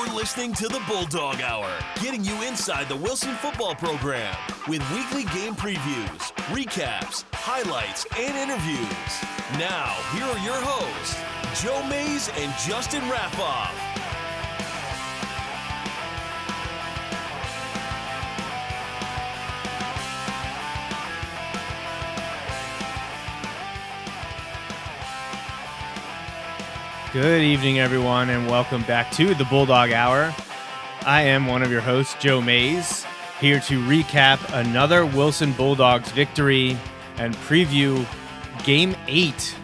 You're listening to the Bulldog Hour, getting you inside the Wilson football program with weekly game previews, recaps, highlights, and interviews. Now, here are your hosts, Joe Mays and Justin Raffauf. Good evening, everyone, and welcome back to the Bulldog Hour. I am one of your hosts, Joe Mays, here to recap another Wilson Bulldogs victory and preview Game 8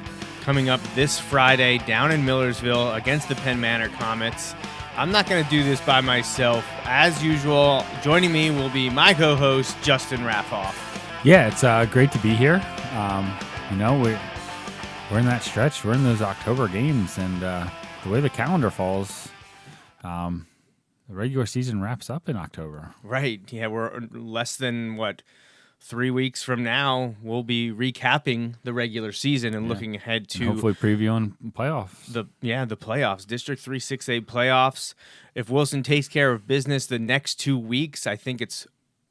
coming up this Friday down in Millersville against the Penn Manor Comets. I'm not going to do this by myself. As usual, joining me will be my co-host, Justin Raffauf. Yeah, it's great to be here. We're in that stretch. We're in those October games, and the way the calendar falls, the regular season wraps up in October. Right. Yeah, we're less than, 3 weeks from now, we'll be recapping the regular season and looking ahead to... And hopefully previewing playoffs. The playoffs. District 3 6A playoffs. If Wilson takes care of business the next 2 weeks, I think it's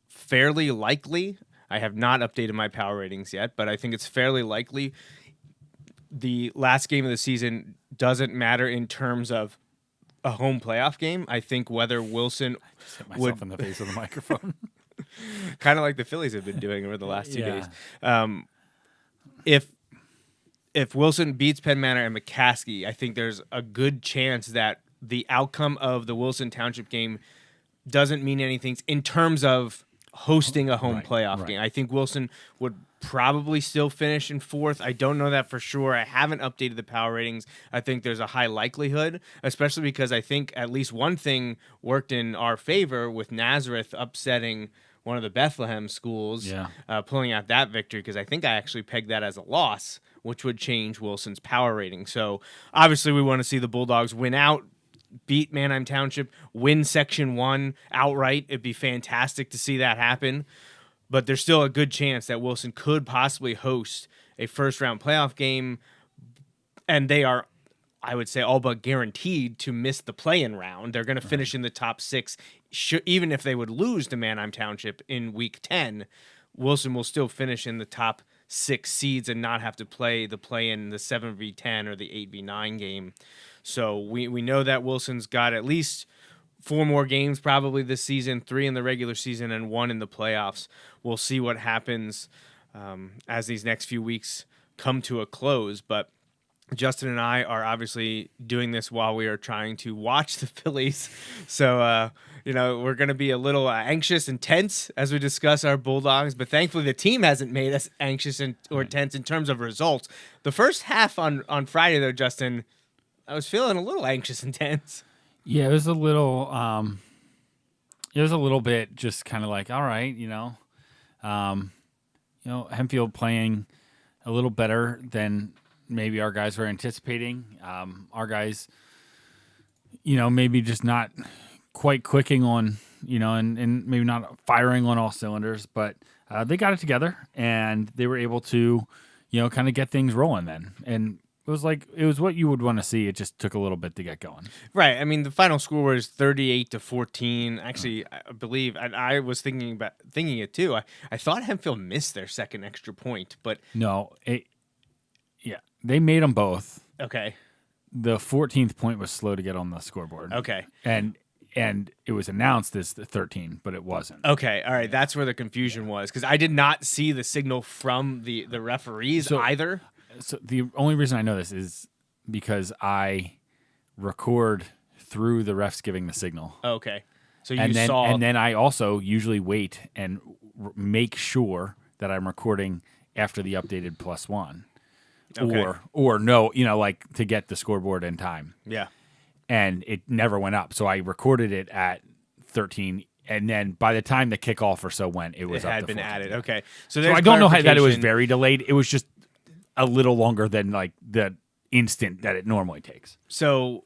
fairly likely. I have not updated my power ratings yet, but I think it's fairly likely the last game of the season doesn't matter in terms of a home playoff game. I think whether Wilson I just hit myself in the face with the microphone. Kind of like the Phillies have been doing over the last 2 days. If Wilson beats Penn Manor and McCaskey, I think there's a good chance that the outcome of the Wilson Township game doesn't mean anything in terms of hosting a home playoff game. I think Wilson would probably still finish in fourth. I don't know that for sure. I haven't updated the power ratings. I think there's a high likelihood, especially because I think at least one thing worked in our favor with Nazareth upsetting one of the Bethlehem schools, pulling out that victory, because I think I actually pegged that as a loss, which would change Wilson's power rating. So obviously we want to see the Bulldogs win out, beat Manheim Township, win Section 1 outright. It'd be fantastic to see that happen. But there's still a good chance that Wilson could possibly host a first-round playoff game, and they are, I would say, all but guaranteed to miss the play-in round. They're going to finish in the top 6. Even if they would lose to Manheim Township in Week 10, Wilson will still finish in the top 6 seeds and not have to play the play-in, the 7v10 or the 8v9 game. So we know that Wilson's got at least 4 more games probably this season, 3 in the regular season and 1 in the playoffs. We'll see what happens as these next few weeks come to a close. But Justin and I are obviously doing this while we are trying to watch the Phillies. So, we're going to be a little anxious and tense as we discuss our Bulldogs. But thankfully, the team hasn't made us anxious or tense in terms of results. The first half on Friday, though, Justin, I was feeling a little anxious and tense. Yeah, it was a little bit just kind of like, all right, Hempfield playing a little better than maybe our guys were anticipating. Our guys, maybe just not quite clicking on, and maybe not firing on all cylinders, but they got it together and they were able to, kind of get things rolling then. And it was what you would want to see. It just took a little bit to get going. Right. I mean, the final score was 38-14. Actually, I believe, and I was thinking it too. I thought Hempfield missed their second extra point, but no, they made them both. Okay. The 14th point was slow to get on the scoreboard. Okay. And it was announced as the 13, but it wasn't. Okay, all right. That's where the confusion was, because I did not see the signal from the referees either. So the only reason I know this is because I record through the refs giving the signal. Okay. So saw... And then I also usually wait and make sure that I'm recording after the updated +1. Okay. Or no, to get the scoreboard in time. Yeah. And it never went up. So I recorded it at 13, and then by the time the kickoff or so went, it was up to 14. It had been added. Okay. So I don't know that it was very delayed. It was just a little longer than the instant that it normally takes. So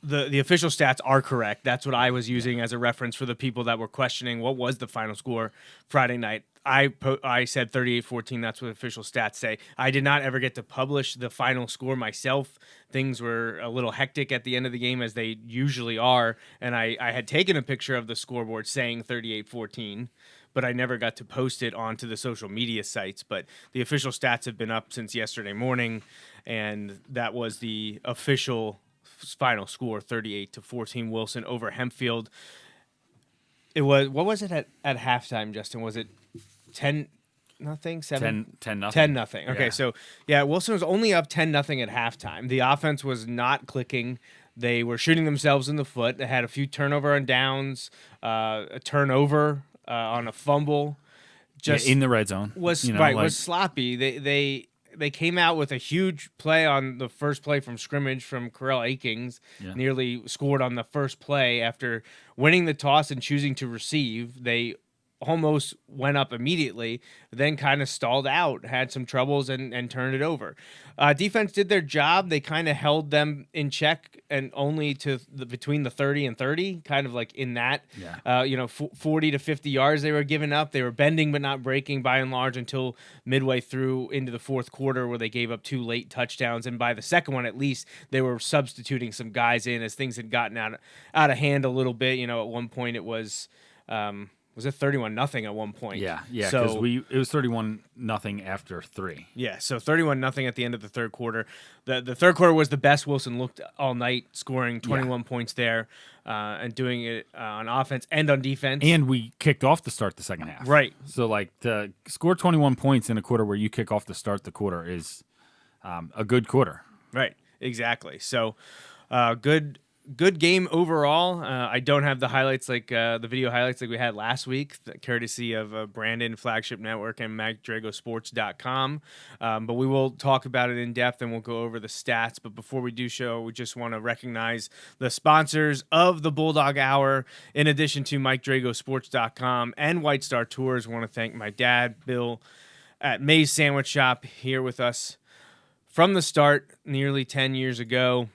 the official stats are correct. That's what I was using as a reference for the people that were questioning what was the final score Friday night. I said 38-14. That's what official stats say. I did not ever get to publish the final score myself. Things were a little hectic at the end of the game, as they usually are, and I had taken a picture of the scoreboard saying 38-14, but I never got to post it onto the social media sites. But the official stats have been up since yesterday morning, and that was the official final score, 38-14, Wilson over Hempfield. It was, what was it at halftime, Justin? Was it 10-0? 10-0. 10-0. Okay, Yeah. so yeah, Wilson was only up 10-0 at halftime. The offense was not clicking. They were shooting themselves in the foot. They had a few turnover on downs, a turnover on a fumble. Just in the red zone. Was sloppy. They came out with a huge play on the first play from scrimmage from Carell Akings, nearly scored on the first play after winning the toss and choosing to receive. They almost went up immediately, then kind of stalled out, had some troubles, and turned it over. Defense did their job. They kind of held them in check, and only to between the 30 and 30, kind of like in that, 40 to 50 yards they were giving up. They were bending but not breaking by and large until midway through into the fourth quarter, where they gave up 2 late touchdowns. And by the second one, at least, they were substituting some guys in as things had gotten out of hand a little bit. At one point it was it 31-0 at one point? Yeah, because so, it was 31-0 after 3. Yeah, so 31-0 at the end of the third quarter. The third quarter was the best Wilson looked all night, scoring 21 points there, and doing it on offense and on defense. And we kicked off to start the second half. Right. So, to score 21 points in a quarter where you kick off to start the quarter is a good quarter. Right, exactly. So, good game overall. I don't have the highlights the video highlights like we had last week, courtesy of Brandon, Flagship Network, and MikeDragosports.com. But we will talk about it in depth, and we'll go over the stats. But before we do so, we just want to recognize the sponsors of the Bulldog Hour. In addition to MikeDragosports.com and White Star Tours, I want to thank my dad, Bill, at May's Sandwich Shop, here with us from the start nearly 10 years ago.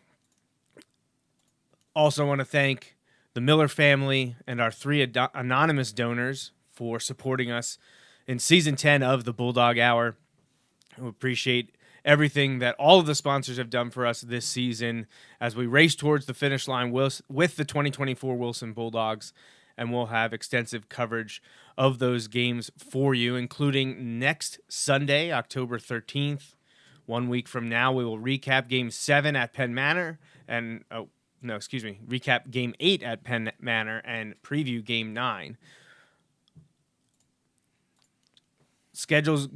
Also want to thank the Miller family and our 3 anonymous donors for supporting us in Season 10 of the Bulldog Hour. We appreciate everything that all of the sponsors have done for us this season as we race towards the finish line with the 2024 Wilson Bulldogs, and we'll have extensive coverage of those games for you, including next Sunday, October 13th. 1 week from now, we will recap Game 7 at Penn Manor and... recap Game 8 at Penn Manor and preview Game 9. Schedule's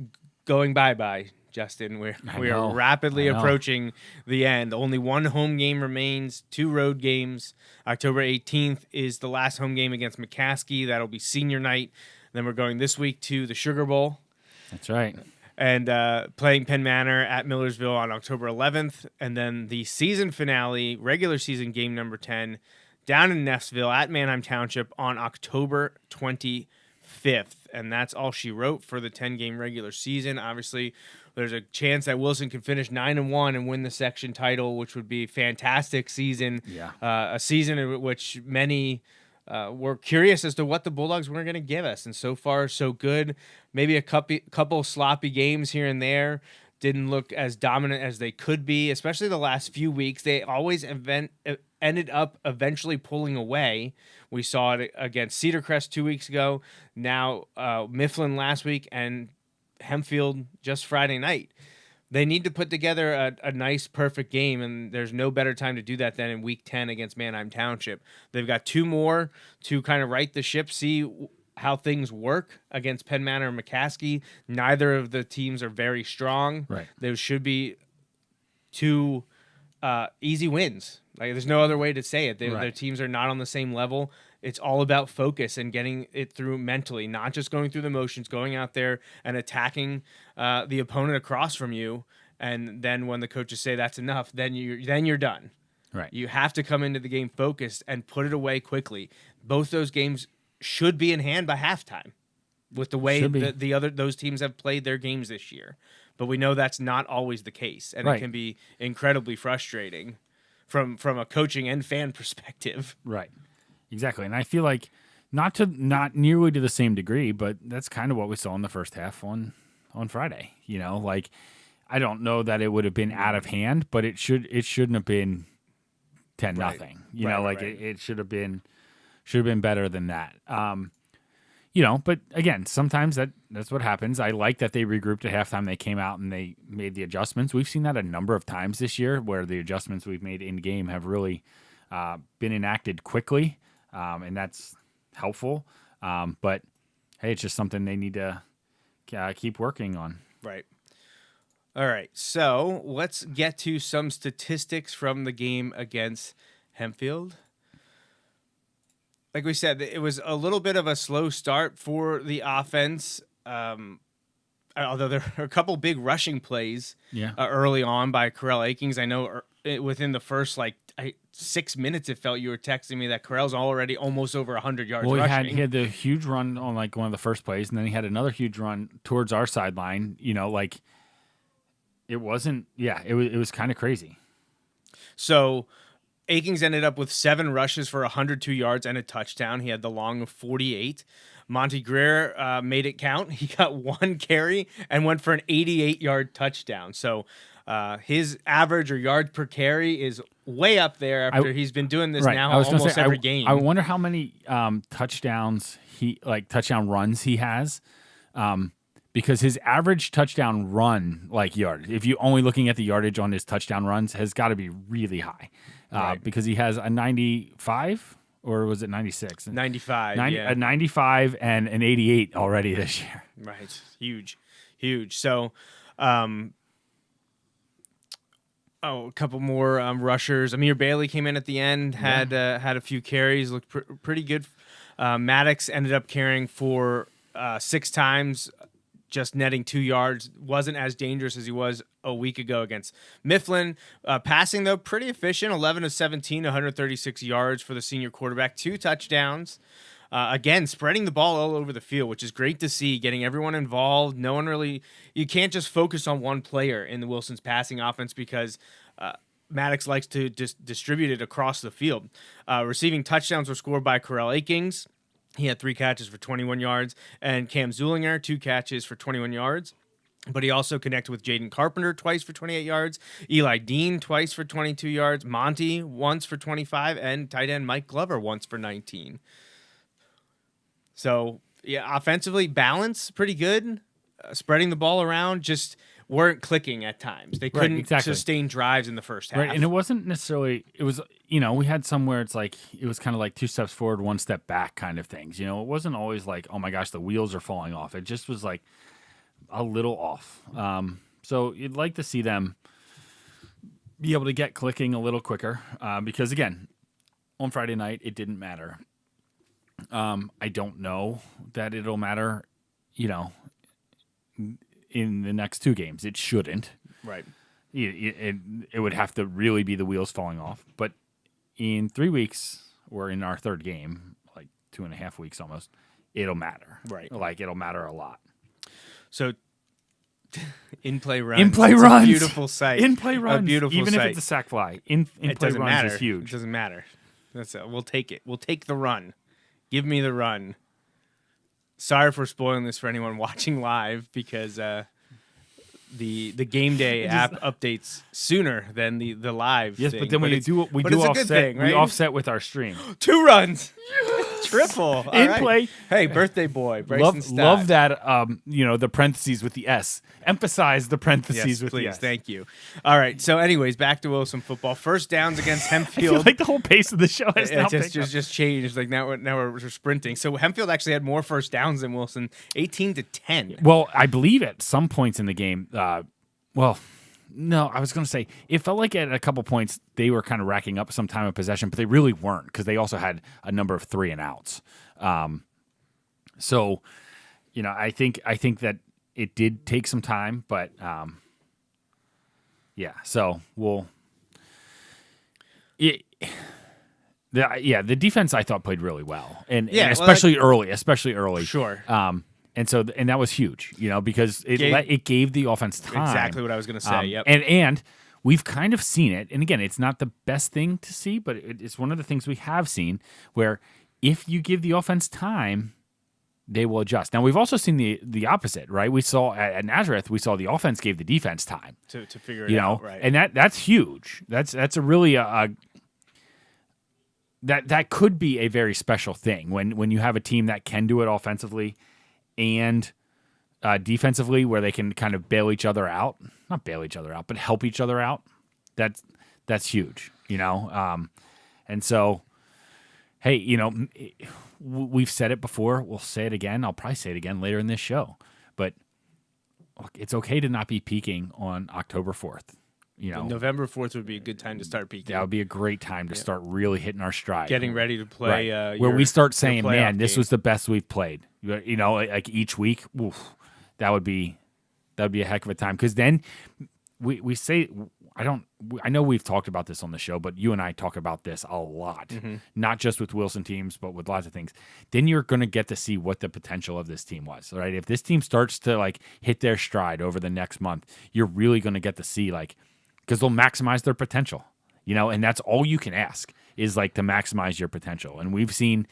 going bye-bye, Justin. We are rapidly approaching the end. Only 1 home game remains, 2 road games. October 18th is the last home game against McCaskey. That'll be senior night. Then we're going this week to the Sugar Bowl. That's right. And playing Penn Manor at Millersville on October 11th. And then the season finale, regular season game number 10, down in Neffsville at Manheim Township on October 25th. And that's all she wrote for the 10-game regular season. Obviously, there's a chance that Wilson can finish 9-1 and win the section title, which would be a fantastic season. Yeah. A season in which many... we're curious as to what the Bulldogs were going to give us, and so far, so good. Maybe a couple sloppy games here and there. Didn't look as dominant as they could be, especially the last few weeks. They always ended up eventually pulling away. We saw it against Cedar Crest 2 weeks ago, now Mifflin last week, and Hempfield just Friday night. They need to put together a nice, perfect game, and there's no better time to do that than in Week 10 against Manheim Township. They've got 2 more to kind of right the ship, see how things work against Penn Manor and McCaskey. Neither of the teams are very strong. Right. There should be 2 easy wins. There's no other way to say it. Their teams are not on the same level. It's all about focus and getting it through mentally, not just going through the motions, going out there and attacking the opponent across from you. And then when the coaches say that's enough, then you're done. Right. You have to come into the game focused and put it away quickly. Both those games should be in hand by halftime with the way those teams have played their games this year. But we know that's not always the case, and it can be incredibly frustrating from a coaching and fan perspective. Right. Exactly. And I feel like not nearly to the same degree, but that's kind of what we saw in the first half on Friday. Like I don't know that it would have been out of hand, but it shouldn't have been 10-0. Right. It should have been better than that. But again, sometimes that's what happens. I like that they regrouped at halftime. They came out and they made the adjustments. We've seen that a number of times this year where the adjustments we've made in game have really been enacted quickly, and that's helpful. But hey, it's just something they need to keep working on. Right. All right. So let's get to some statistics from the game against Hempfield. Like we said, it was a little bit of a slow start for the offense, although there were a couple big rushing plays early on by Corell Akings. I know within the first 6 minutes, it felt you were texting me that Corell's already almost over 100 yards rushing. He had the huge run on one of the first plays, and then he had another huge run towards our sideline. It wasn't. Yeah, it was kind of crazy. So Akings ended up with 7 rushes for 102 yards and a touchdown. He had the long of 48. Monty Greer made it count. He got 1 carry and went for an 88-yard touchdown. So his average or yard per carry is way up there after he's been doing this now almost every game. I wonder how many touchdown runs he has. Because his average touchdown run yard, if you only looking at the yardage on his touchdown runs, has got to be really high. Because he has a 95, or was it 96? 95, A 95 and an 88 already this year. Right, huge. So, a couple more rushers. Amir Bailey came in at the end, had a few carries, looked pretty good. Maddox ended up carrying for 6 times, just netting 2 yards. Wasn't as dangerous as he was a week ago against Mifflin. Passing, though, pretty efficient. 11 of 17, 136 yards for the senior quarterback. 2 touchdowns. Again, spreading the ball all over the field, which is great to see, getting everyone involved. You can't just focus on one player in the Wilson's passing offense because Maddox likes to just distribute it across the field. Receiving touchdowns were scored by Corell Akings. He had 3 catches for 21 yards, and Cam Zulinger, 2 catches for 21 yards. But he also connected with Jaden Carpenter twice for 28 yards, Eli Dean twice for 22 yards, Monty once for 25, and tight end Mike Glover once for 19. So, offensively, balance, pretty good. Spreading the ball around, just weren't clicking at times. They couldn't sustain drives in the first half. Right, and it wasn't necessarily, it was, we had some where it's it was kind of 2 steps forward, 1 step back kind of things. It wasn't always oh my gosh, the wheels are falling off. It just was a little off. So you'd like to see them be able to get clicking a little quicker because, again, on Friday night, it didn't matter. I don't know that it'll matter, in the next 2 games. It shouldn't. Right. It would have to really be the wheels falling off. But in 3 weeks, or in our 3rd game, 2.5 weeks almost, it'll matter. Right. It'll matter a lot. So in-play runs. In-play it's runs. A beautiful sight. In-play runs. A beautiful Even sight. if it's a sack fly. In-play runs is huge. It doesn't matter. We'll take it. We'll take the run. Give me the run. Sorry for spoiling this for anyone watching live because the game day app updates sooner than the live. Yes, thing. but then we do offset. Thing, right? We offset with our stream. 2 runs. Triple. All In right. play. Hey, birthday boy. Bryson Stott. Love that. The parentheses with the S. Emphasize the parentheses with the S. Thank you. All right. So, anyways, back to Wilson football. First downs against I Hempfield. feel the whole pace of the show has now just changed. Now we're sprinting. So Hempfield actually had more first downs than Wilson, 18-10. Well, I believe at some points in the game. No, I was going to say it felt like at a couple points they were kind of racking up some time of possession, but they really weren't because they also had a number of 3 and outs. So, I think that it did take some time, but So we'll. The defense I thought played really well, and especially early. Sure. And that was huge, because it gave the offense time. Exactly what I was going to say. Yep. And we've kind of seen it. And again, it's not the best thing to see, but it's one of the things we have seen where if you give the offense time, they will adjust. Now, we've also seen the opposite, right? We saw at Nazareth, we saw the offense gave the defense time to figure it out, right? And that's huge. That's a really that could be a very special thing when you have a team that can do it offensively and defensively, where they can kind of bail each other out. Not bail each other out, but help each other out. That's huge, and so, hey, we've said it before. We'll say it again. I'll probably say it again later in this show. But look, it's okay to not be peaking on October 4th. November 4th would be a good time to start peaking. That would be a great time to start really hitting our stride. Getting ready to play. Right. Where we start saying, man, this was the best we've played. Like each week, oof, that would be a heck of a time. Because then we say, I know we've talked about this on the show, but you and I talk about this a lot, not just with Wilson teams, but with lots of things. Then you're going to get to see what the potential of this team was, right? If this team starts to like hit their stride over the next month, you're really going to get to see because they'll maximize their potential, and that's all you can ask is like to maximize your potential. And we've seen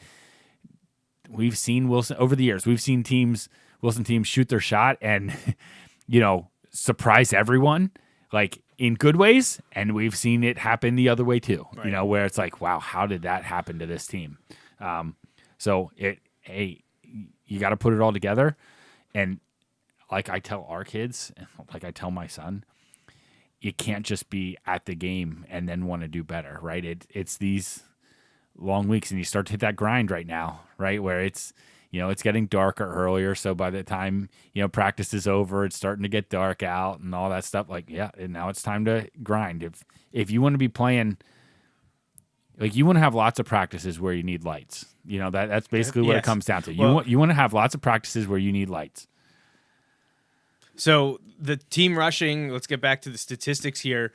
Wilson over the years. We've seen Wilson teams shoot their shot and, surprise everyone, like in good ways. And we've seen it happen the other way too, right. Where it's like, wow, how did that happen to this team? So you got to put it all together. And like I tell our kids, like I tell my son, you can't just be at the game and then want to do better, right? It's these long weeks, and you start to hit that grind right now, right? Where it's getting darker earlier. So by the time, practice is over, it's starting to get dark out and all that stuff. Like, yeah, and now it's time to grind. If you want to be playing, like you want to have lots of practices where you need lights. That's basically what it comes down to. You want to have lots of practices where you need lights. So the team rushing, let's get back to the statistics here.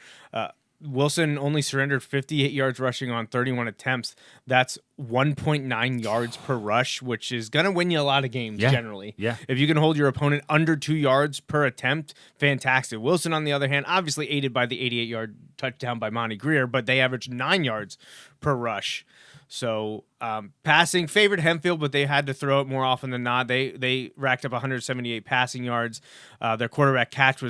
Wilson only surrendered 58 yards rushing on 31 attempts. That's 1.9 yards per rush, which is going to win you a lot of games generally. Yeah. If you can hold your opponent under 2 yards per attempt, fantastic. Wilson, on the other hand, obviously aided by the 88-yard touchdown by Monty Greer, but they averaged 9 yards per rush. So passing favored Hempfield, but they had to throw it more often than not. They racked up 178 passing yards. Their quarterback Catch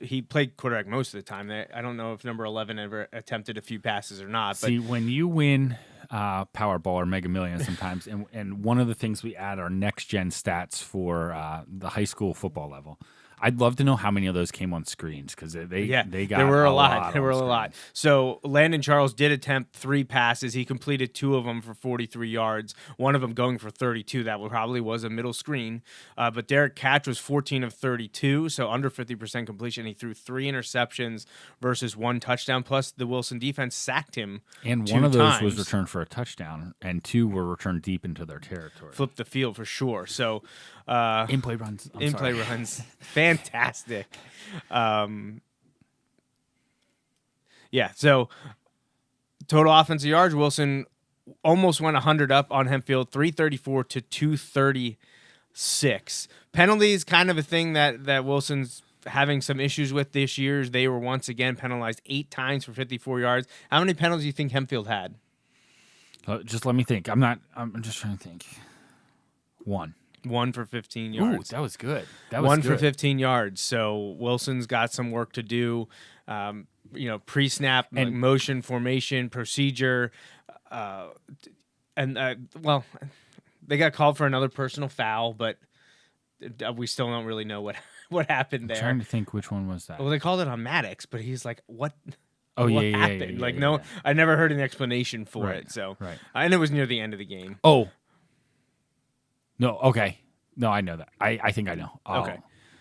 he played quarterback most of the time. I don't know if number 11 ever attempted a few passes or not. See, when you win Powerball or Mega Millions sometimes, and one of the things we add are next gen stats for the high school football level. I'd love to know how many of those came on screens because they got there were a lot. There were a lot. So Landon Charles did attempt 3 passes. He completed 2 of them for 43 yards. One of them going for 32. That probably was a middle screen. But Derek Catch was 14 of 32, so under 50% completion. He threw 3 interceptions versus 1 touchdown. Plus the Wilson defense sacked him. And 1 of those was returned for a touchdown, and 2 were returned deep into their territory. Flipped the field for sure. So in-play runs. In-play runs. Fantastic. So total offensive yards, Wilson almost went 100 up on Hempfield, 334 to 236. Penalties, kind of a thing that Wilson's having some issues with this year. They were once again penalized 8 times for 54 yards. How many penalties do you think Hempfield had? Just let me think. I'm just trying to think. 1 for 15 yards. Ooh, that was good. For 15 yards. So Wilson's got some work to do. Pre-snap, and motion, formation, procedure, they got called for another personal foul, but we still don't really know what happened there. I'm trying to think which one was that. Well, they called it on Maddox, but he's like, what? Oh, what yeah, happened? yeah. I never heard an explanation for it. So, right. And it was near the end of the game. Oh. No, okay. No, I know that. I think I know. Okay.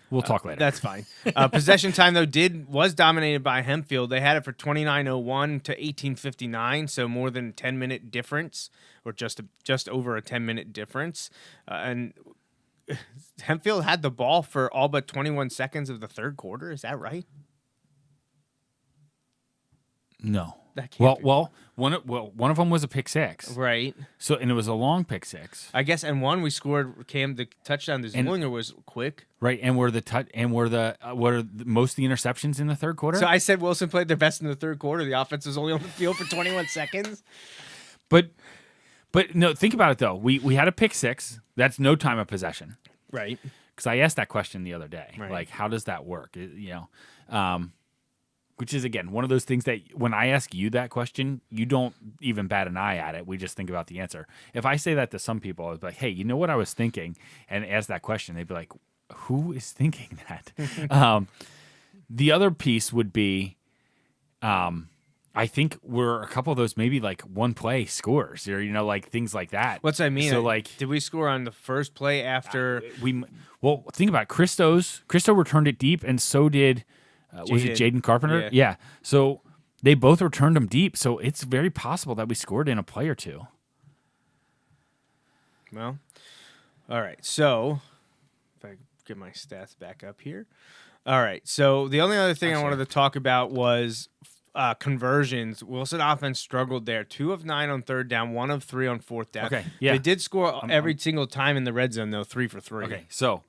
We'll talk later. That's fine. Possession time, though, was dominated by Hempfield. They had it for 29:01 to 18:59, so more than a 10-minute difference, or just over a 10-minute difference. And Hempfield had the ball for all but 21 seconds of the third quarter. Is that right? No. That can't be. One of them was a pick six. Right. So and it was a long pick six. I guess, and one we scored. The touchdown to Zwillinger was quick. Right, and were most of the interceptions in the third quarter? So I said Wilson played their best in the third quarter. The offense was only on the field for 21 seconds. But no, think about it though. We had a pick six. That's no time of possession. Right. Because I asked that question the other day. Right. Like, how does that work? Which is, again, one of those things that when I ask you that question, you don't even bat an eye at it. We just think about the answer. If I say that to some people, I'd be like, hey, you know what I was thinking? And ask that question. They'd be like, who is thinking that? The other piece would be, I think we're a couple of those maybe like one play scores or, like things like that. What's I mean? So like, did we score on the first play after? Well, think about it. Christo returned it deep, and so did, was it Jaden Carpenter? Yeah. So they both returned them deep. So it's very possible that we scored in a play or two. Well, all right. So if I get my stats back up here. All right. So the only other thing I wanted to talk about was conversions. Wilson offense struggled there. 2 of 9 on third down, 1 of 3 on fourth down. Okay, yeah. They did score every single time in the red zone, though, 3 for 3. Okay, so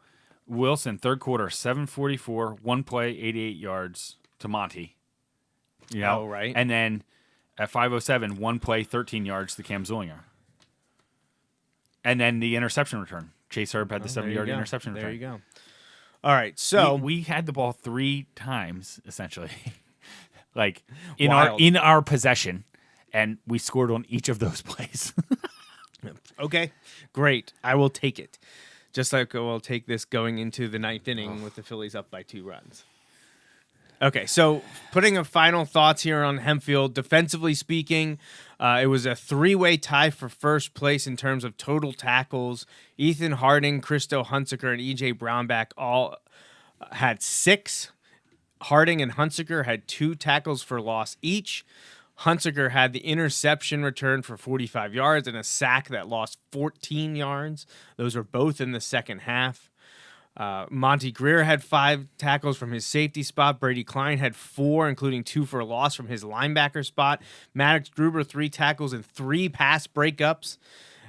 Wilson, third quarter, 744, one play, 88 yards to Monty. Oh, right. And then at 5:07, one play, 13 yards to Cam Zwillinger. And then the interception return. Chase Herb had the 70-yard interception return. There you go. All right, so we had the ball 3 times, essentially. Like Wild. in our possession, and we scored on each of those plays. Okay, great. I will take it. Just like we'll take this going into the 9th inning with the Phillies up by 2 runs. Okay, so putting a final thoughts here on Hempfield. Defensively speaking, it was a 3-way tie for first place in terms of total tackles. Ethan Harding, Christo Hunsaker, and E.J. Brownback all had 6. Harding and Hunsaker had 2 tackles for loss each. Hunsaker had the interception return for 45 yards and a sack that lost 14 yards. Those were both in the second half. Monty Greer had 5 tackles from his safety spot. Brady Klein had 4, including 2 for a loss from his linebacker spot. Maddox Gruber, 3 tackles and 3 pass breakups.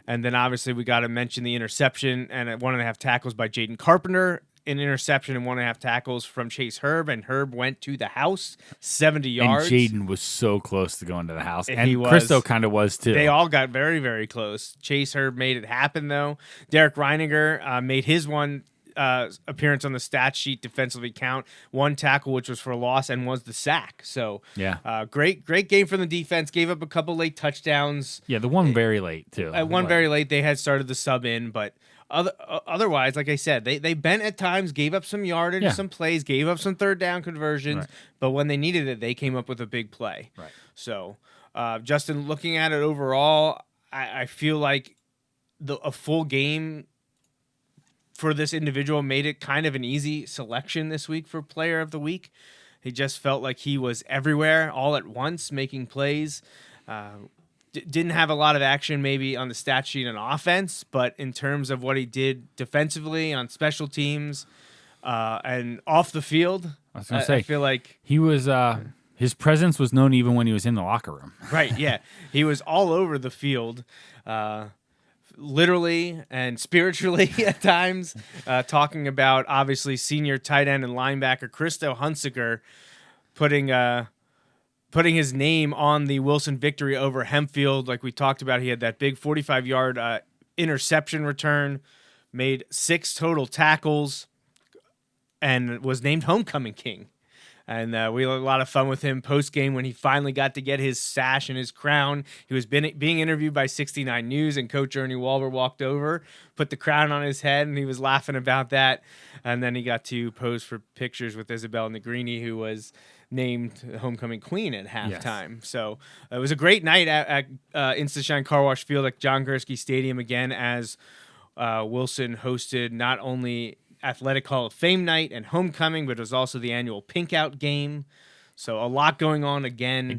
And then obviously we got to mention the interception and 1.5 tackles by Jaden Carpenter. An interception and 1.5 tackles from Chase Herb, and Herb went to the house 70 yards. And Jaden was so close to going to the house. And he was. Christo kind of was too. They all got very, very close. Chase Herb made it happen, though. Derek Reininger made his one appearance on the stat sheet defensively count. 1 tackle, which was for a loss, and was the sack. So, yeah, great game from the defense. Gave up a couple late touchdowns. Yeah, the one very late, too. Very late. They had started the sub in, but otherwise, like I said, they bent at times, gave up some yardage, some plays, gave up some third down conversions, but when they needed it, they came up with a big play. Right. So, Justin, looking at it overall, I feel like a full game for this individual made it kind of an easy selection this week for Player of the Week. He just felt like he was everywhere all at once, making plays. Didn't have a lot of action maybe on the stat sheet on offense, but in terms of what he did defensively on special teams and off the field, I was going to say, I feel like he was his presence was known even when he was in the locker room. Right, yeah. He was all over the field, literally and spiritually at times, talking about obviously senior tight end and linebacker Christo Hunsaker putting his name on the Wilson victory over Hempfield. Like we talked about, he had that big 45-yard interception return, made 6 total tackles, and was named Homecoming King. And we had a lot of fun with him post-game when he finally got to get his sash and his crown. He was being interviewed by 69 News, and Coach Ernie Walber walked over, put the crown on his head, and he was laughing about that. And then he got to pose for pictures with Isabel Negrini, who was named Homecoming Queen at halftime. Yes. So it was a great night at Instashine Car Wash Field at John Gursky Stadium again, as Wilson hosted not only Athletic Hall of Fame night and homecoming, but it was also the annual Pink Out game. So a lot going on again.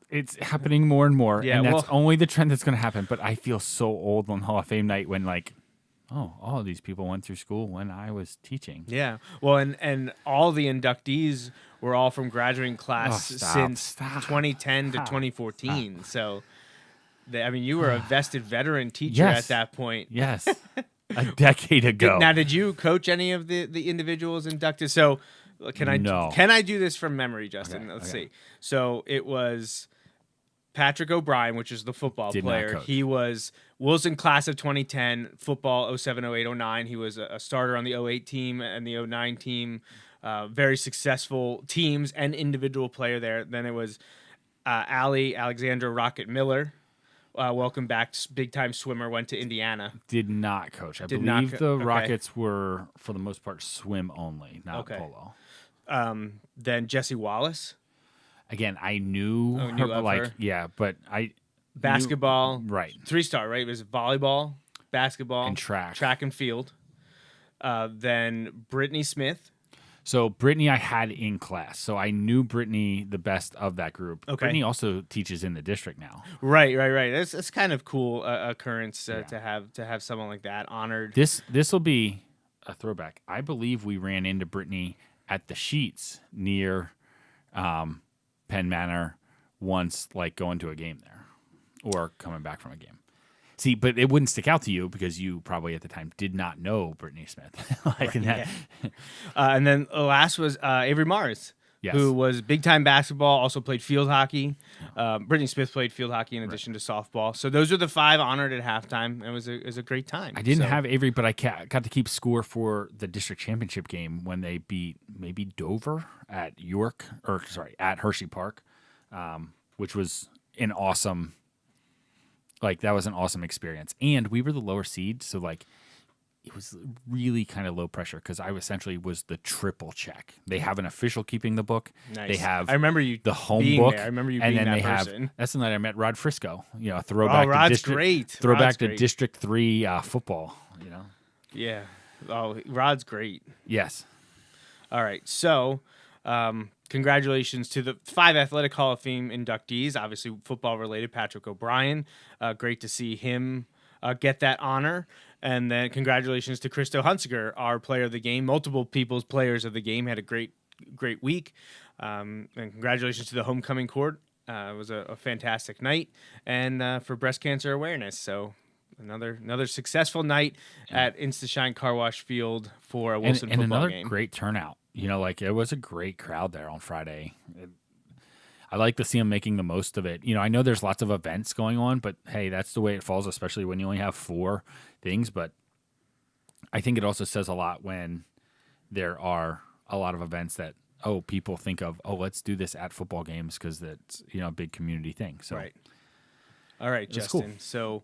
It's happening more and more, and that's only the trend that's going to happen. But I feel so old on Hall of Fame night when oh, all of these people went through school when I was teaching. Yeah. Well, and all the inductees were all from graduating class since 2010 to 2014. So, you were a vested veteran teacher at that point. Yes. A decade ago. Now, did you coach any of the individuals inducted? So, can I do this from memory, Justin? Let's see. So it was Patrick O'Brien, which is the football player. He was Wilson class of 2010, football 07, 08, 09. He was a starter on the 08 team and the 09 team. Very successful teams and individual player there. Then it was Alexandra Rocket Miller. Welcome back, big-time swimmer, went to Indiana. Did not coach. I believe the Rockets were, for the most part, swim only, not polo. Then Jesse Wallace. Again, I knew her, yeah, but I basketball, right? 3-star, right? It was volleyball, basketball, and track and field. Then Brittany Smith. So Brittany, I had in class, so I knew Brittany the best of that group. Okay. Brittany also teaches in the district now. Right. That's kind of cool occurrence to have someone like that honored. This will be a throwback. I believe we ran into Brittany at the Sheets near Penn Manor once, like going to a game there or coming back from a game. See, but it wouldn't stick out to you because you probably at the time did not know Brittany Smith. And then the last was Avery Mars, who was big-time basketball, also played field hockey. Brittany Smith played field hockey in addition to softball. So those are the 5 honored at halftime. It was a great time. I didn't have Avery, but I got to keep score for the district championship game when they beat maybe Dover at at Hershey Park, which was an awesome. That was an awesome experience. And we were the lower seed, so it was really kind of low pressure because I essentially was the triple check. They have an official keeping the book. Nice. They have I remember you the home book. There. I remember you and being then that they person. That's the night I met Rod Frisco. A throwback Rod's to district. Great. Throwback to District 3 football. Yeah. Oh, Rod's great. Yes. All right. So, congratulations to the 5 Athletic Hall of Fame inductees. Obviously, football related. Patrick O'Brien. Great to see him get that honor. And then congratulations to Christo Hunsiger, our player of the game. Multiple people's players of the game had a great week. And congratulations to the homecoming court. It was a fantastic night. And for breast cancer awareness. So another successful night at Instashine Car Wash Field for a Wilson football another game. Great turnout. It was a great crowd there on Friday. I like to see them making the most of it. I know there's lots of events going on, but hey, that's the way it falls, especially when you only have 4 things. But I think it also says a lot when there are a lot of events that, people think of, let's do this at football games because that's, a big community thing. So, right. All right, Justin. Cool. So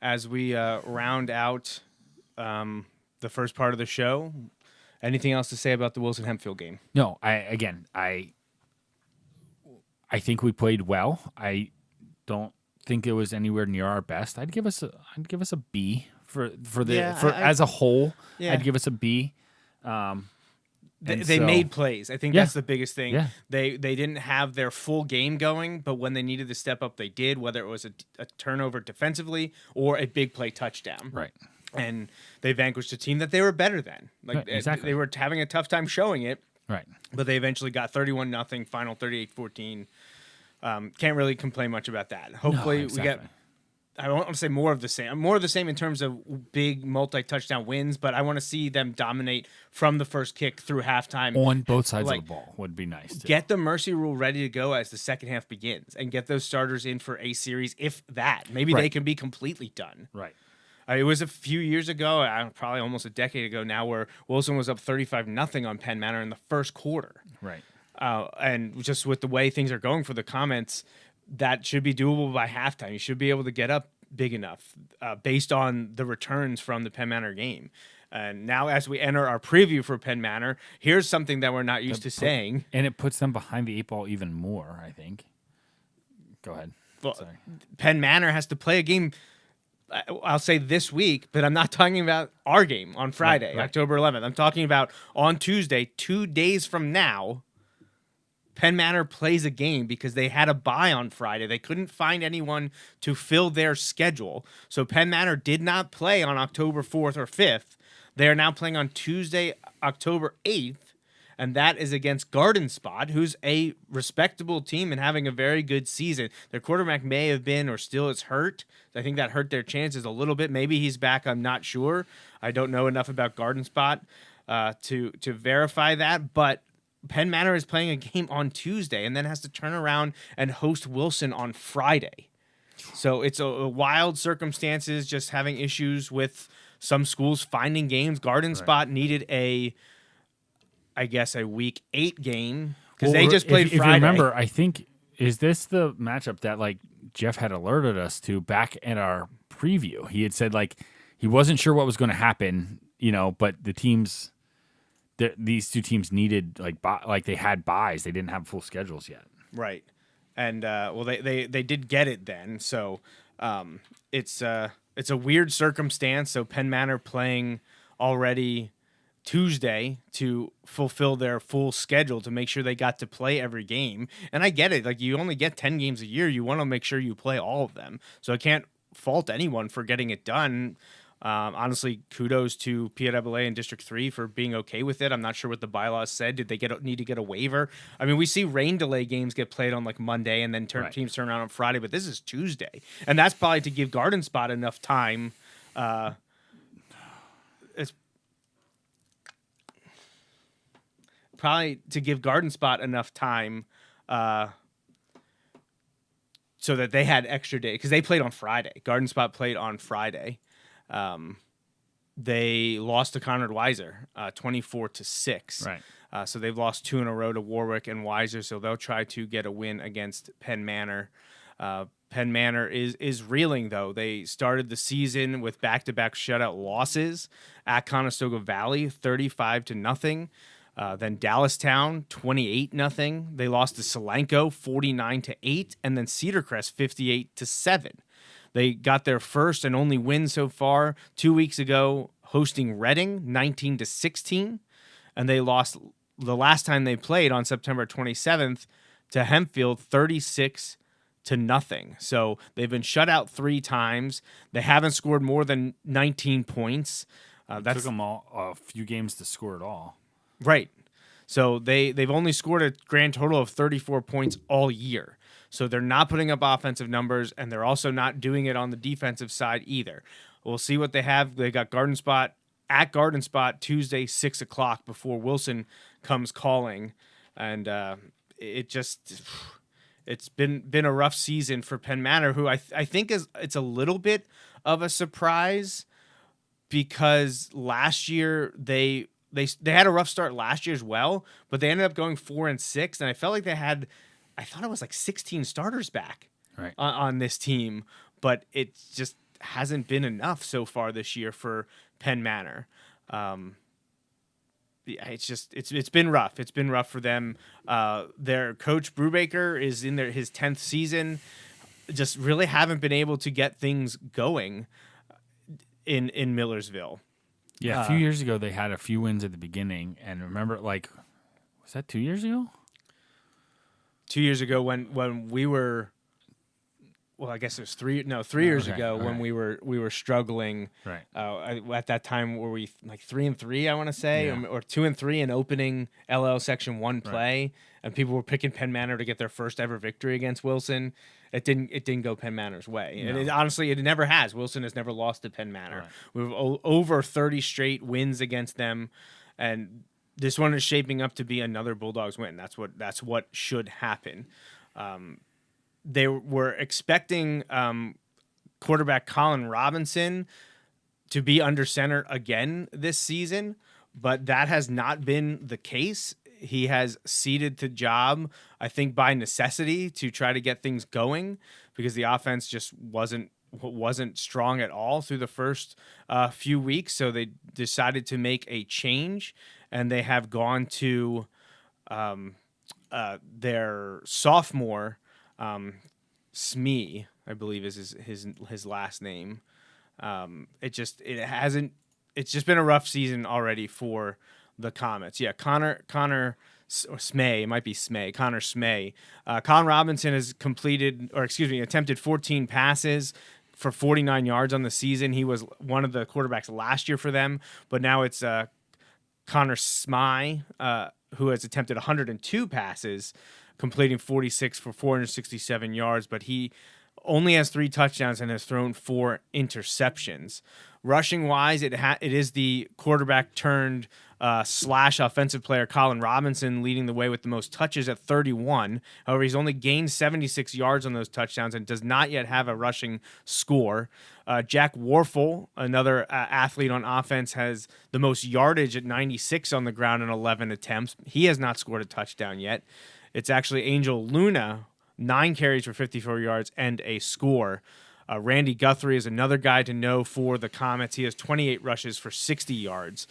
as we round out the first part of the show, anything else to say about the Wilson Hempfield game? No, I think we played well. I don't think it was anywhere near our best. I'd give us a B as a whole. Yeah. I'd give us a B. They made plays. I think that's the biggest thing. Yeah. They didn't have their full game going, but when they needed to step up, they did, whether it was a turnover defensively or a big play touchdown. Right. And they vanquished a team that they were better than. Exactly. They were having a tough time showing it. Right. But they eventually got 31-0, final 38-14. Can't really complain much about that. Hopefully we get, I don't want to say more of the same. More of the same in terms of big multi-touchdown wins, but I want to see them dominate from the first kick through halftime. On both sides of the ball would be nice. Too. Get the mercy rule ready to go as the second half begins and get those starters in for a series, if that. Maybe they can be completely done. Right. It was a few years ago, probably almost a decade ago now, where Wilson was up 35-0 on Penn Manor in the first quarter. Right. And just with the way things are going for the Comets, that should be doable by halftime. You should be able to get up big enough based on the returns from the Penn Manor game. And now as we enter our preview for Penn Manor, here's something that we're not used to saying. And it puts them behind the 8 ball even more, I think. Go ahead. Well, sorry. Penn Manor has to play a game, I'll say this week, but I'm not talking about our game on Friday, right. October 11th. I'm talking about on Tuesday, 2 days from now, Penn Manor plays a game because they had a bye on Friday. They couldn't find anyone to fill their schedule. So Penn Manor did not play on October 4th or 5th. They are now playing on Tuesday, October 8th, and that is against Garden Spot, who's a respectable team and having a very good season. Their quarterback may have been or still is hurt. I think that hurt their chances a little bit. Maybe he's back. I'm not sure. I don't know enough about Garden Spot to verify that, but Penn Manor is playing a game on Tuesday and then has to turn around and host Wilson on Friday. So it's a wild circumstances, just having issues with some schools finding games. Garden Spot needed a week 8 game because they just played Friday. If you remember, I think, is this the matchup that like Jeff had alerted us to back in our preview? He had said like he wasn't sure what was going to happen, but the teams, these two teams needed like they had buys. They didn't have full schedules yet. Right. And they did get it then. So it's a weird circumstance. So Penn Manor playing already Tuesday to fulfill their full schedule to make sure they got to play every game. And I get it. Like, you only get 10 games a year. You want to make sure you play all of them. So I can't fault anyone for getting it done. Honestly, kudos to PWA and District 3 for being okay with it. I'm not sure what the bylaws said. Did they need to get a waiver? I mean, we see rain delay games get played on like Monday and then teams turn around on Friday, but this is Tuesday. And that's probably to give Garden Spot enough time. It's probably to give Garden Spot enough time so that they had extra day because they played on Friday. Garden Spot played on Friday. They lost to Conrad Weiser 24-6. Right. So they've lost 2 in a row to Warwick and Weiser. So they'll try to get a win against Penn Manor. Penn Manor is reeling, though. They started the season with back-to-back shutout losses at Conestoga Valley, 35-0. Then Dallastown, 28-0. They lost to Solanco, 49-8, and then Cedar Crest, 58-7. They got their first and only win so far 2 weeks ago, hosting Reading, 19-16, and they lost the last time they played on September 27th to Hempfield, 36-0. So they've been shut out 3 times. They haven't scored more than 19 points. It took them a few games to score it all. Right. So they've only scored a grand total of 34 points all year. So they're not putting up offensive numbers, and they're also not doing it on the defensive side either. We'll see what they have. They got Garden Spot at Garden Spot Tuesday, 6 o'clock before Wilson comes calling. And it's been a rough season for Penn Manor, who I think it's a little bit of a surprise because last year they had a rough start last year as well, but they ended up going 4-6, and I felt like I thought it was like 16 starters back on this team, but it just hasn't been enough so far this year for Penn Manor. It's been rough. It's been rough for them. Their coach Brubaker is in his 10th season. Just really haven't been able to get things going in Millersville. Yeah, a few years ago they had a few wins at the beginning, and remember, was that 2 years ago? 2 years ago when we were, well, I guess it was 3 years ago when we were struggling. Right. At that time, were we like 3-3? I want to say, or 2-3 in opening LL Section 1 play, and people were picking Penn Manor to get their first ever victory against Wilson. It didn't go Penn Manor's way, and honestly, it never has. Wilson has never lost to Penn Manor. Right. We have over 30 straight wins against them, and this one is shaping up to be another Bulldogs win. That's what should happen. They were expecting quarterback Colin Robinson to be under center again this season, but that has not been the case. He has ceded the job, I think, by necessity to try to get things going because the offense just wasn't strong at all through the first few weeks. So they decided to make a change, and they have gone to their sophomore, Smee, I believe is his last name. It's just been a rough season already for the Comets. Yeah, Connor or Smay. It might be Smay. Connor Smay. Colin Robinson has attempted 14 passes for 49 yards on the season. He was one of the quarterbacks last year for them, but now it's Connor Smay, who has attempted 102 passes, completing 46 for 467 yards, but he only has 3 touchdowns and has thrown 4 interceptions. Rushing wise, it is the quarterback turned slash offensive player Colin Robinson leading the way with the most touches at 31. However, he's only gained 76 yards on those touchdowns and does not yet have a rushing score. Jack Warfel, another athlete on offense, has the most yardage at 96 on the ground in 11 attempts. He has not scored a touchdown yet. It's actually Angel Luna, 9 carries for 54 yards and a score. Randy Guthrie is another guy to know for the Comets. He has 28 rushes for 60 yards.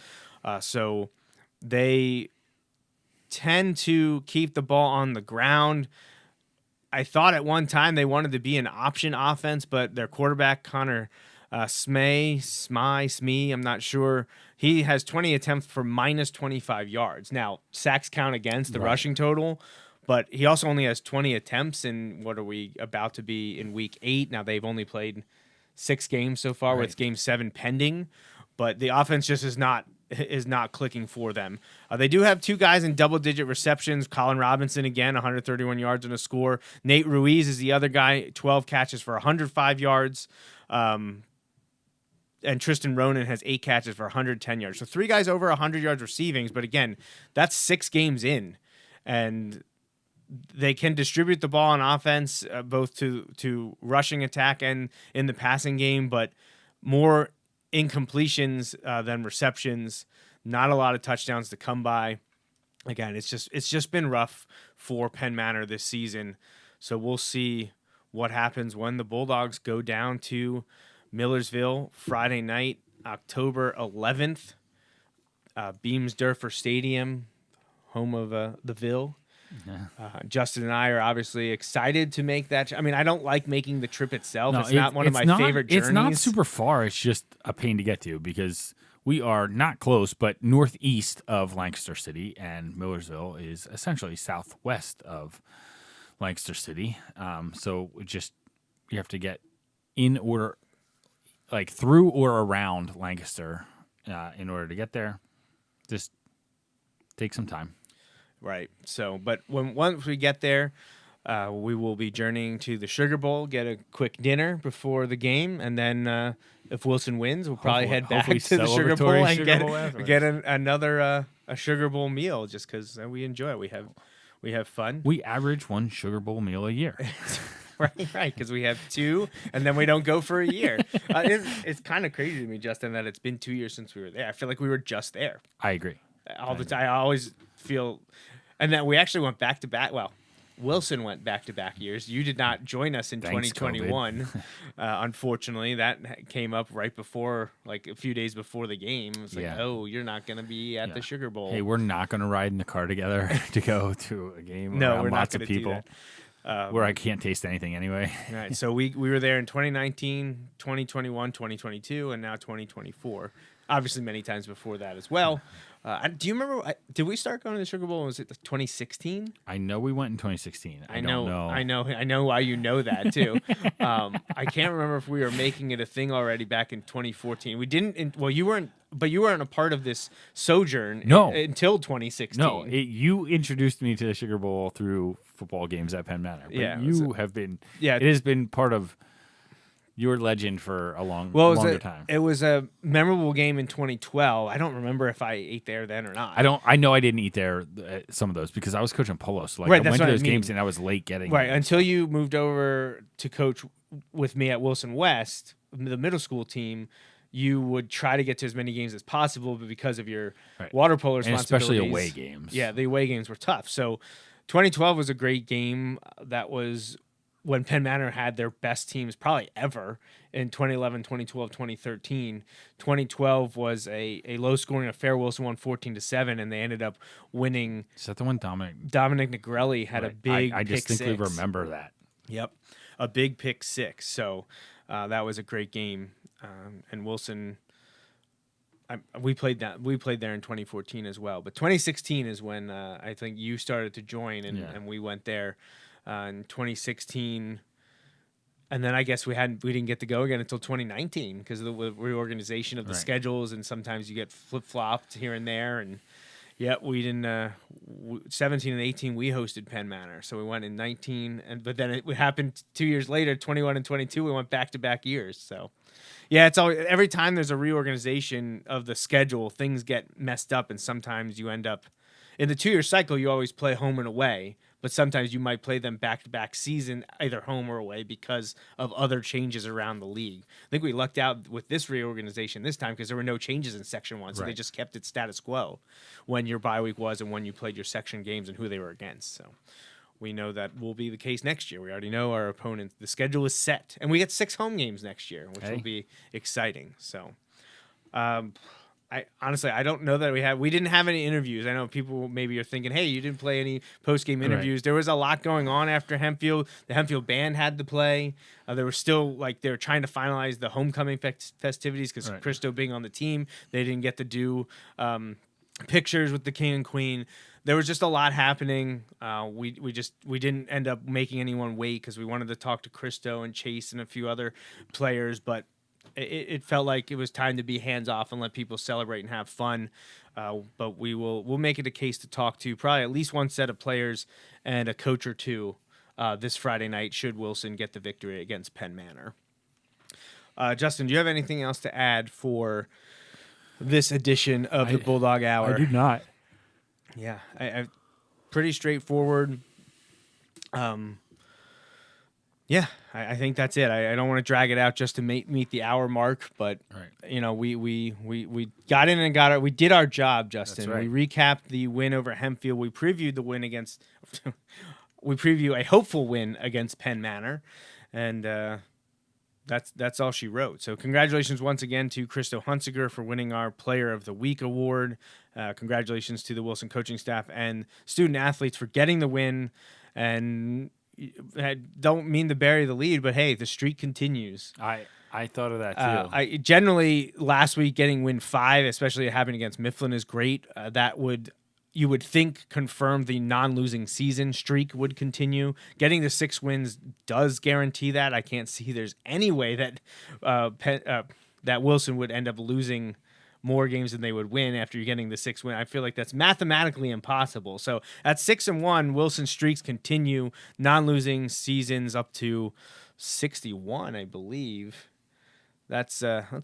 So they tend to keep the ball on the ground. I thought at one time they wanted to be an option offense, but their quarterback, Connor Smee, I'm not sure. He has 20 attempts for minus 25 yards. Now, sacks count against the rushing total, but he also only has 20 attempts in what are we about to be in week 8. Now, they've only played 6 games so far with game 7 pending, but the offense just is not clicking for them. They do have 2 guys in double-digit receptions. Colin Robinson, again, 131 yards and a score. Nate Ruiz is the other guy, 12 catches for 105 yards. And Tristan Ronan has 8 catches for 110 yards. So 3 guys over 100 yards receiving. But again, that's 6 games in. And they can distribute the ball on offense, both to rushing attack and in the passing game, but more incompletions than receptions. Not a lot of touchdowns to come by. Again, it's just been rough for Penn Manor this season. So we'll see what happens when the Bulldogs go down to Millersville Friday night, October 11th. Beams-Durfer Stadium, home of the Ville. Yeah. Justin and I are obviously excited to make that. I mean, I don't like making the trip itself. It's not one of my favorite journeys. It's not super far. It's just a pain to get to because we are not close, but northeast of Lancaster City, and Millersville is essentially southwest of Lancaster City. So you have to get in order, like through or around Lancaster, in order to get there. Just take some time. Right. So, but once we get there, we will be journeying to the Sugar Bowl, get a quick dinner before the game, and then if Wilson wins, we'll probably head back to the Sugar Bowl and get another a Sugar Bowl meal, just because we enjoy it. We have fun. We average 1 Sugar Bowl meal a year. Right, because we have 2, and then we don't go for a year. It's kind of crazy to me, Justin, that it's been 2 years since we were there. I feel like we were just there. I agree. All the time. I always feel, and then we actually went back to back. Well, Wilson went back to back years. You did not join us in 2021. Unfortunately, that came up right before, like a few days before the game. It was like, oh, you're not going to be at the Sugar Bowl. Hey, we're not going to ride in the car together to go to a game. No, around we're lots not of going to people. do that. Where I can't taste anything anyway. Right. So we were there in 2019, 2021, 2022, and now 2024. Obviously, many times before that as well. Do you remember? Did we start going to the Sugar Bowl? Was it 2016? I know we went in 2016. I don't know. I know why you know that too. I can't remember if we were making it a thing already back in 2014. We didn't. Well, you weren't. But you weren't a part of this sojourn until 2016. No, you introduced me to the Sugar Bowl through football games at Penn Manor. But you have been. Yeah, it has been part of your legend for a longer time. It was a memorable game in 2012. I don't remember if I ate there then or not. I know I didn't eat there some of those because I was coaching polo. So I went to those games and I was late getting there. Until you moved over to coach with me at Wilson West, the middle school team. You would try to get to as many games as possible, but because of your water polo responsibilities, and especially away games. Yeah, the away games were tough. So 2012 was a great game. That was when Penn Manor had their best teams probably ever in 2011, 2012, 2013. 2012 was a low-scoring affair. Wilson won 14-7, and they ended up winning. Is that the one Dominic Negrelli had a big I pick distinctly six. remember that. Yep, a big pick 6. So that was a great game. And Wilson we played there in 2014 as well. But 2016 is when I think you started to join, and we went there in 2016. And then I guess we didn't get to go again until 2019 because of the reorganization of the schedules, and sometimes you get flip-flopped here and there. And we didn't. 17 and 18 we hosted Penn Manor, so we went in 19, but then it happened 2 years later, 21 and 22. We went back-to-back years. So yeah, it's always, every time there's a reorganization of the schedule, things get messed up, and sometimes you end up in the 2-year cycle. You always play home and away. But sometimes you might play them back-to-back season, either home or away, because of other changes around the league. I think we lucked out with this reorganization this time because there were no changes in Section 1, so they just kept it status quo when your bye week was and when you played your section games and who they were against. So we know that will be the case next year. We already know our opponent. The schedule is set, and we get 6 home games next year, which will be exciting. So I honestly don't know that we didn't have any interviews. I know people maybe are thinking, hey, you didn't play any post-game interviews. There was a lot going on after Hempfield. The Hempfield band had to play. There were still, they were trying to finalize the homecoming festivities because Christo being on the team, they didn't get to do pictures with the king and queen. There was just a lot happening. We didn't end up making anyone wait because we wanted to talk to Christo and Chase and a few other players, but it felt like it was time to be hands off and let people celebrate and have fun. But we'll make it a case to talk to probably at least one set of players and a coach or two this Friday night should Wilson get the victory against Penn Manor. Justin, do you have anything else to add for this edition of the Bulldog Hour? I do not. Yeah, I pretty straightforward. Yeah, I think that's it. I don't want to drag it out just to meet the hour mark, but we got in and got it. We did our job, Justin. That's right. We recapped the win over Hempfield. We previewed the win against. We preview a hopeful win against Penn Manor, and that's all she wrote. So congratulations once again to Christo Hunsiger for winning our Player of the Week award. Congratulations to the Wilson coaching staff and student athletes for getting the win. And I don't mean to bury the lead, but hey, the streak continues. I thought of that too. I generally last week getting win 5, especially happening against Mifflin, is great. You would think confirm the non-losing season streak would continue. Getting the 6 wins does guarantee that. I can't see there's any way that that Wilson would end up losing more games than they would win after you're getting the 6 win. I feel like that's mathematically impossible. So at 6-1, Wilson streaks continue, non-losing seasons up to 61, I believe. That's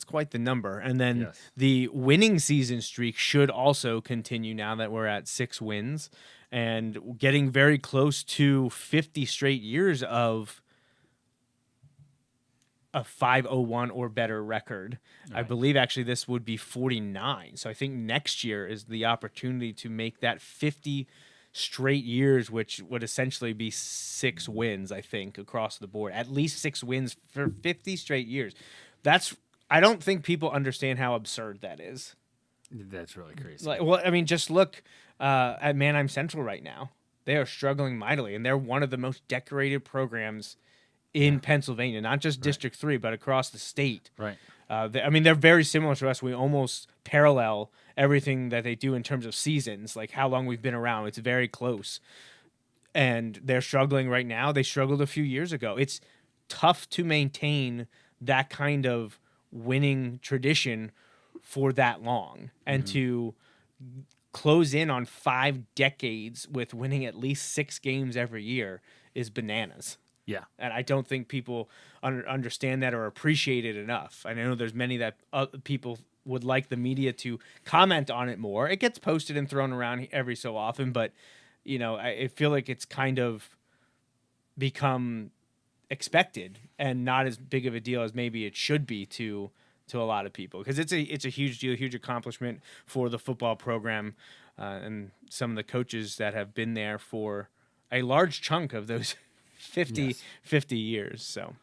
quite the number. And then the winning season streak should also continue now that we're at 6 wins and getting very close to 50 straight years of a 501 or better record. Nice. I believe actually this would be 49. So I think next year is the opportunity to make that 50 straight years, which would essentially be 6 wins, I think, across the board. At least 6 wins for 50 straight years. I don't think people understand how absurd that is. That's really crazy. Just look at Manheim Central right now. They are struggling mightily, and they're one of the most decorated programs in Pennsylvania, not just District 3, but across the state. Right. They're very similar to us. We almost parallel everything that they do in terms of seasons, like how long we've been around. It's very close. And they're struggling right now. They struggled a few years ago. It's tough to maintain that kind of winning tradition for that long. And to close in on 5 decades with winning at least 6 games every year is bananas. Yeah. And I don't think people understand that or appreciate it enough. I know there's many that people would like the media to comment on it more. It gets posted and thrown around every so often, but, I feel like it's kind of become expected and not as big of a deal as maybe it should be to a lot of people, because it's a huge deal, huge accomplishment for the football program and some of the coaches that have been there for a large chunk of those 50 years. So,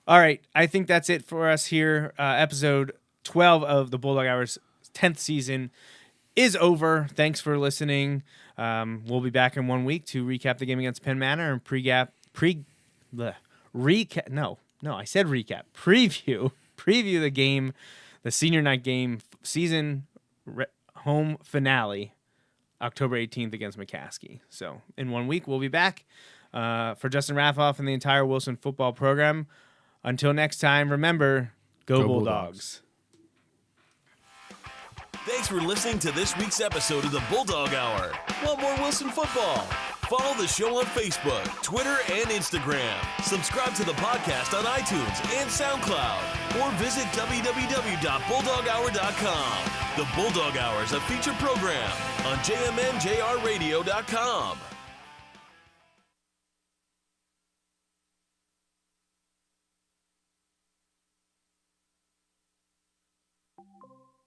all right. I think that's it for us here. Episode 12 of the Bulldog Hour's 10th season is over. Thanks for listening. We'll be back in 1 week to recap the game against Penn Manor and preview the game, the senior night game season home finale, October 18th against McCaskey. So in 1 week, we'll be back. For Justin Raffauf and the entire Wilson football program. Until next time, remember, go Bulldogs. Thanks for listening to this week's episode of the Bulldog Hour. Want more Wilson football? Follow the show on Facebook, Twitter, and Instagram. Subscribe to the podcast on iTunes and SoundCloud. Or visit www.bulldoghour.com. The Bulldog Hour is a featured program on jmnjrradio.com.